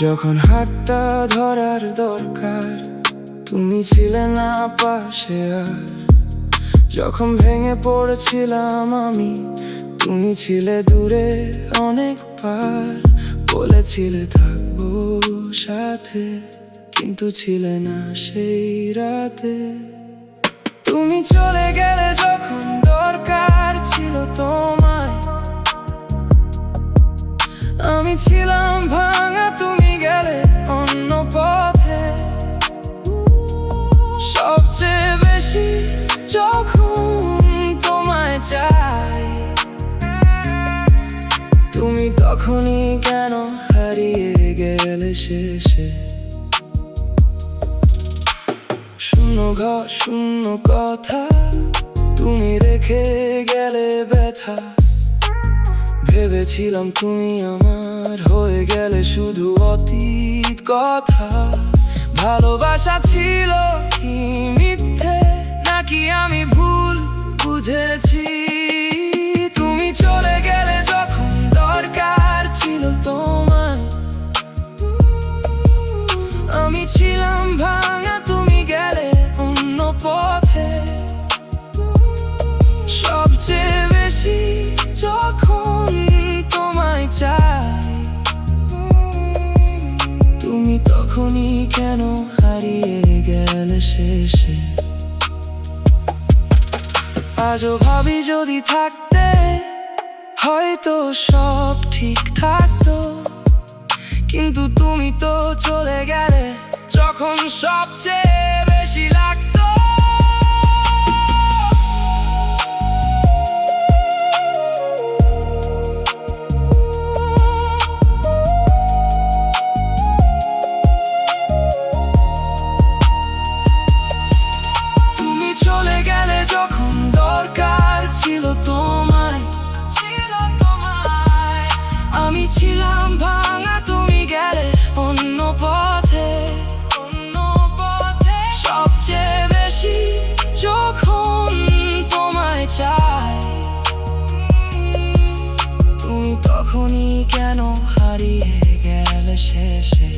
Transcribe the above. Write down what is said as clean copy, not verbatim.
যখন হাতটা ধরার দরকার তুমি ছিলে না পাশে, আর যখন ভেঙে পড়েছিলাম আমি তুমি ছিলে দূরে অনেক পার। বলেছিলে থাকবো সাথে, কিন্তু ছিলে না সেই রাতে। তুমি চলে গেলে যখন দরকার ছিল তোমায়, আমি ছিলাম ভাঙা, তুমি গেলে অন্য পথে। সবচেয়ে বেশি যখন তোমায় চাই, তুমি তখনই কেন হারিয়ে গেলে শেষে। শূন্য ঘর শূন্য কথা, তুমি রেখে গেলে ব্যথা। ভেবেছিলাম তুমি আমার, হয়ে গেলে শুধু অতীত কথা। ভালোবাসা ছিল কি মিথ্যে, নাকি আমি ভুল বুঝেছি? তুমি চলে গেলে যখন দরকার ছিল তোমায়, আমি ছিলাম ভাঙা, তুমি গেলে অন্য পথে। সবচেয়ে বেশি যখন তোমায় চাই, তুমি তখনই কেন হারিয়ে গেলে শেষে। আজও ভাবি যদি থাকতে হয়তো সব ঠিক থাকতো, কিন্তু তুমি তো চলে গেলে যখন সবচেয়ে বেশি লাগতো। তুমি চলে গেলে যখন দরকার ছিল তোমায়, আমি ছিলাম ভাঙা, তুমি গেলে অন্য পথে। সবচেয়ে বেশি যখন তোমায় চাই, তুমি তখনই কেন হারিয়ে গেলে শেষে।